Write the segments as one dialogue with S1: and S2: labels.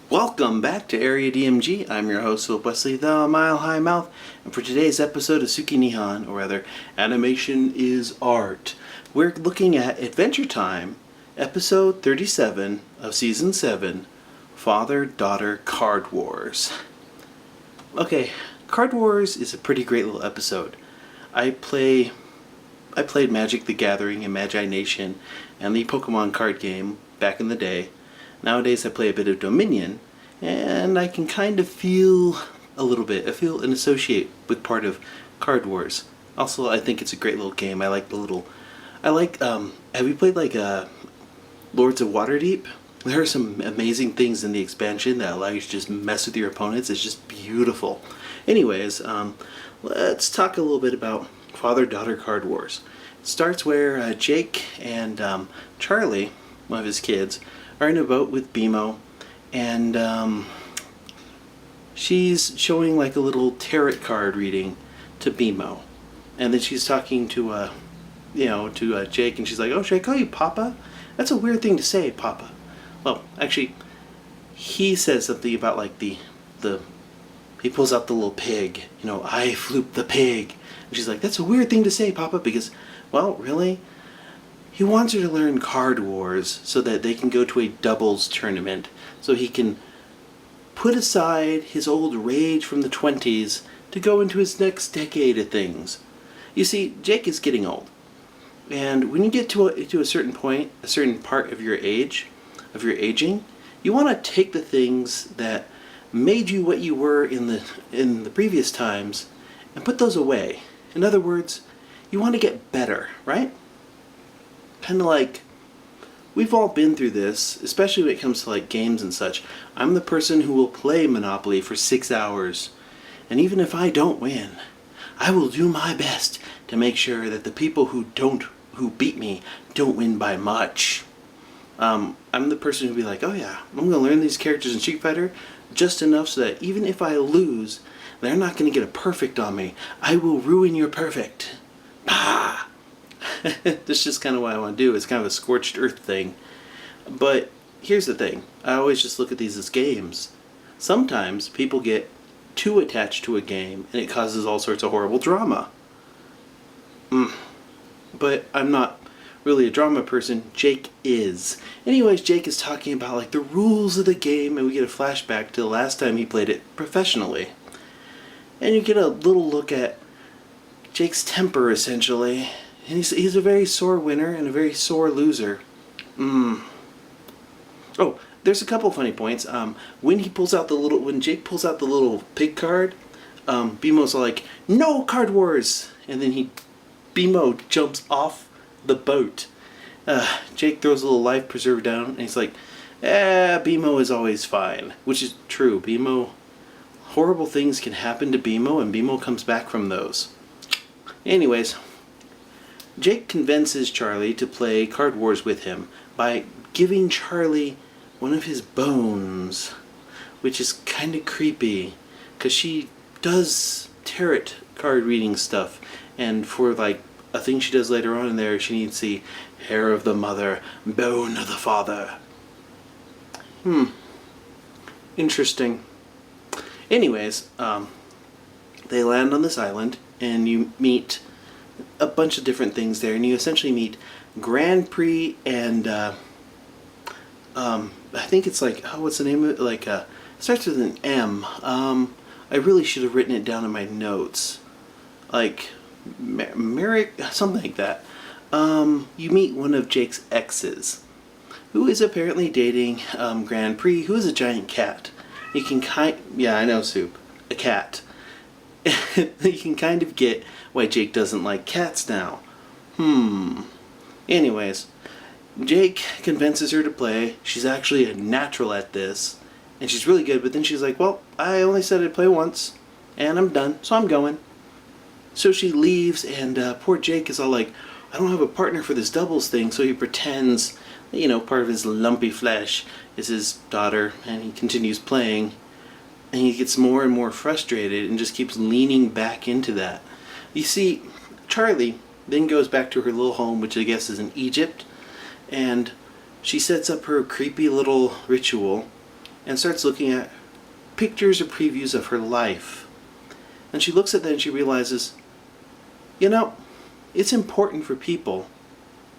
S1: Welcome back to Area DMG. I'm your host, Philip Wesley, the Mile High Mouth, and for today's episode of Suki Nihon, or rather, Animation is Art, we're looking at Adventure Time, episode 37 of season 7, Father-Daughter Card Wars. Okay, Card Wars is a pretty great little episode. I played Magic the Gathering and Magi Nation and the Pokemon card game back in the day. Nowadays I play a bit of Dominion, and I can kind of feel a little bit. I feel and associate with part of Card Wars. Also, I think it's a great little game. I like have you played Lords of Waterdeep? There are some amazing things in the expansion that allow you to just mess with your opponents. It's just beautiful. Anyways, let's talk a little bit about Father-Daughter Card Wars. It starts where Jake and Charlie, one of his kids, are in a boat with BMO, and she's showing like a little tarot card reading to BMO, and then she's talking to Jake, and she's like, "Oh, should I call you Papa? That's a weird thing to say, Papa." Well, actually, he says something about like he pulls out the little pig, I floop the pig, and she's like, "That's a weird thing to say, Papa," because, well, really. He wants her to learn Card Wars so that they can go to a doubles tournament, so he can put aside his old rage from the 20s to go into his next decade of things. You see, Jake is getting old, and when you get to a certain point, a certain part of your aging, you want to take the things that made you what you were in the previous times and put those away. In other words, you want to get better, right? Kind of like, we've all been through this, especially when it comes to like games and such. I'm the person who will play Monopoly for 6 hours, and even if I don't win, I will do my best to make sure that the people who beat me don't win by much. I'm the person who'll be like, "Oh yeah, I'm gonna learn these characters in Street Fighter just enough so that even if I lose, they're not gonna get a perfect on me. I will ruin your perfect." Bah! That's just kind of what I want to do. It's kind of a scorched earth thing. But here's the thing. I always just look at these as games. Sometimes people get too attached to a game and it causes all sorts of horrible drama. But I'm not really a drama person. Jake is. Anyways, Jake is talking about like the rules of the game, and we get a flashback to the last time he played it professionally. And you get a little look at Jake's temper, essentially. And he's a very sore winner and a very sore loser. Oh, there's a couple funny points. When Jake pulls out the little pig card, BMO's like, "No Card Wars!" And then BMO jumps off the boat. Jake throws a little life preserver down, and he's like, BMO is always fine. Which is true. Horrible things can happen to BMO, and BMO comes back from those. Anyways, Jake convinces Charlie to play Card Wars with him by giving Charlie one of his bones, which is kind of creepy, because she does tarot card reading stuff, and for like a thing she does later on in there, she needs the hair of the mother, bone of the father. Interesting. Anyways, they land on this island, and you meet a bunch of different things there, and you essentially meet Grand Prix and I think it's like, what's the name of it? It starts with an M. I really should have written it down in my notes. Like Merrick, something like that. You meet one of Jake's exes, who is apparently dating Grand Prix, who is a giant cat. You can I know, Soup, a cat. You can kind of get why Jake doesn't like cats now. Anyways, Jake convinces her to play. She's actually a natural at this, and she's really good, but then she's like, "Well, I only said I'd play once, and I'm done, so I'm going." So she leaves, and poor Jake is all like, "I don't have a partner for this doubles thing," so he pretends, part of his lumpy flesh is his daughter, and he continues playing. And he gets more and more frustrated and just keeps leaning back into that. You see, Charlie then goes back to her little home, which I guess is in Egypt, and she sets up her creepy little ritual and starts looking at pictures or previews of her life. And she looks at that and she realizes, you know, it's important for people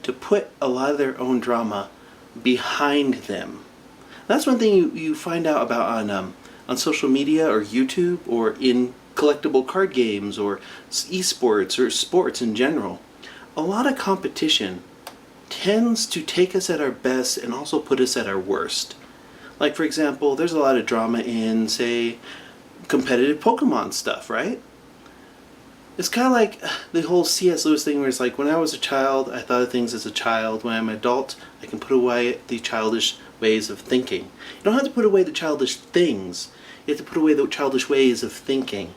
S1: to put a lot of their own drama behind them. That's one thing you find out about on social media or YouTube or in collectible card games or esports or sports in general. A lot of competition tends to take us at our best and also put us at our worst. Like, for example, there's a lot of drama in, say, competitive Pokemon stuff, right? It's kind of like the whole C.S. Lewis thing where it's like, when I was a child, I thought of things as a child. When I'm an adult, I can put away the childish ways of thinking. You don't have to put away the childish things. You have to put away the childish ways of thinking.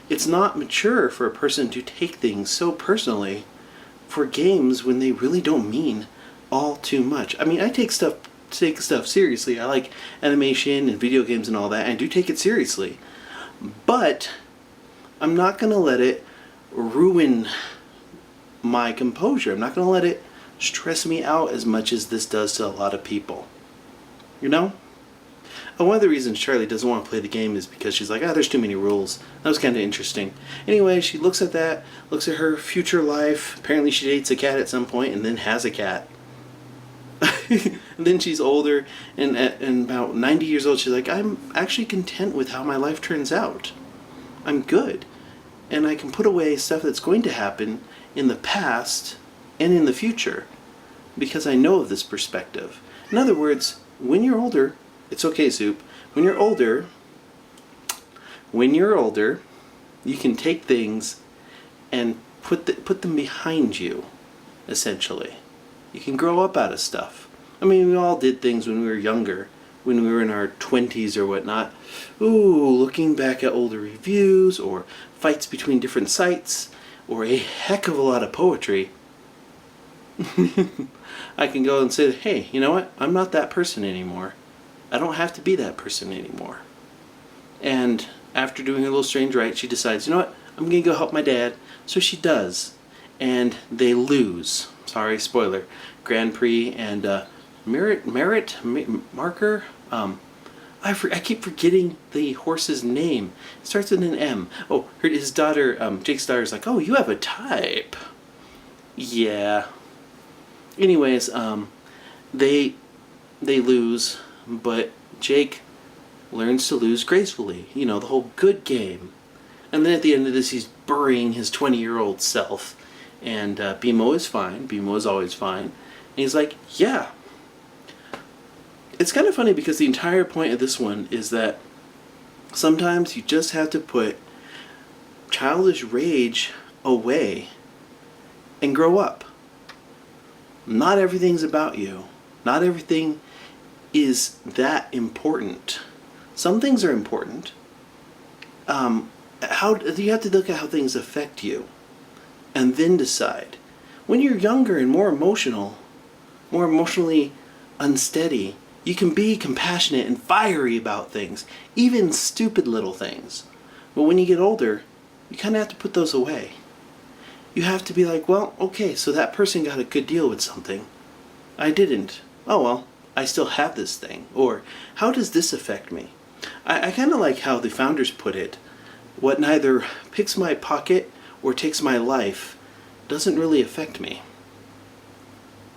S1: It's not mature for a person to take things so personally for games when they really don't mean all too much. I mean, I take stuff seriously. I like animation and video games and all that, and I do take it seriously. But I'm not going to let it ruin my composure. I'm not going to let it stress me out as much as this does to a lot of people. You know? And one of the reasons Charlie doesn't want to play the game is because she's like, there's too many rules. That was kind of interesting. Anyway, she looks at that, looks at her future life. Apparently she dates a cat at some point and then has a cat. And then she's older, and about 90 years old, she's like, I'm actually content with how my life turns out. I'm good. And I can put away stuff that's going to happen in the past and in the future because I know of this perspective. In other words, when you're older, it's okay, Soup. When you're older, you can take things and put them behind you, essentially. You can grow up out of stuff. I mean, we all did things when we were younger, when we were in our 20s or whatnot. Ooh, looking back at older reviews or fights between different sites or a heck of a lot of poetry. I can go and say, hey, you know what? I'm not that person anymore. I don't have to be that person anymore. And after doing a little strange right, she decides, you know what? I'm going to go help my dad. So she does. And they lose. Sorry, spoiler. Grand Prix and Marker. I keep forgetting the horse's name. It starts with an M. Oh, his daughter, Jake's daughter's like, oh, you have a type. Yeah. Anyways, they lose, but Jake learns to lose gracefully. You know, the whole good game. And then at the end of this, he's burying his 20-year-old self. And BMO is fine. BMO is always fine. And he's like, yeah. It's kind of funny because the entire point of this one is that sometimes you just have to put childish rage away and grow up. Not everything's about you. Not everything is that important. Some things are important. You have to look at how things affect you and then decide. When you're younger and more emotionally unsteady, you can be compassionate and fiery about things, even stupid little things. But when you get older, you kind of have to put those away. You have to be like, well, okay, so that person got a good deal with something. I didn't. Oh well, I still have this thing. Or, how does this affect me? I kind of like how the founders put it. What neither picks my pocket or takes my life doesn't really affect me.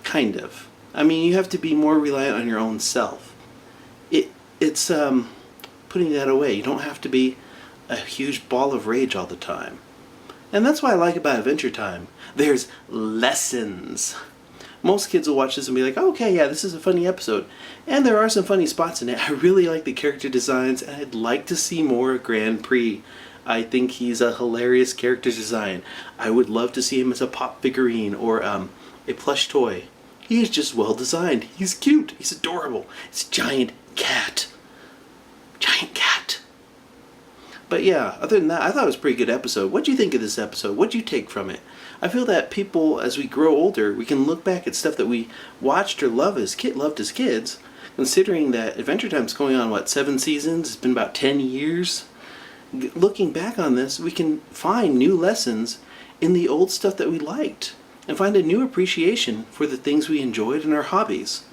S1: Kind of. I mean, you have to be more reliant on your own self. It's putting that away. You don't have to be a huge ball of rage all the time. And that's what I like about Adventure Time. There's lessons. Most kids will watch this and be like, oh, okay, yeah, this is a funny episode. And there are some funny spots in it. I really like the character designs, and I'd like to see more Grand Prix. I think he's a hilarious character design. I would love to see him as a pop figurine or a plush toy. He is just well designed. He's cute. He's adorable. It's a giant cat. Giant cat. But yeah, other than that, I thought it was a pretty good episode. What'd you think of this episode? What'd you take from it? I feel that people, as we grow older, we can look back at stuff that we watched or loved as kids, considering that Adventure Time's going on, 7 seasons? It's been about 10 years. Looking back on this, we can find new lessons in the old stuff that we liked and find a new appreciation for the things we enjoyed in our hobbies.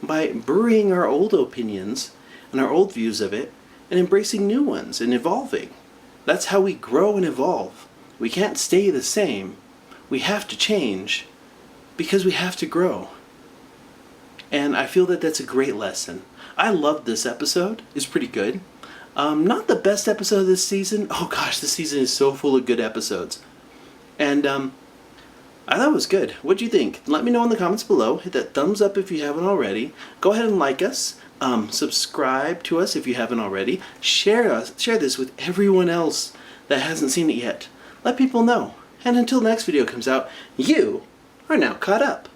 S1: By burying our old opinions and on our old views of it and embracing new ones and evolving. That's how we grow and evolve. We can't stay the same. We have to change because we have to grow. And I feel that that's a great lesson. I loved this episode. It's pretty good. Not the best episode of this season. Oh gosh, this season is so full of good episodes. And I thought it was good. What'd you think? Let me know in the comments below. Hit that thumbs up if you haven't already. Go ahead and like us. Subscribe to us if you haven't already. Share this with everyone else that hasn't seen it yet. Let people know. And until the next video comes out, you are now caught up.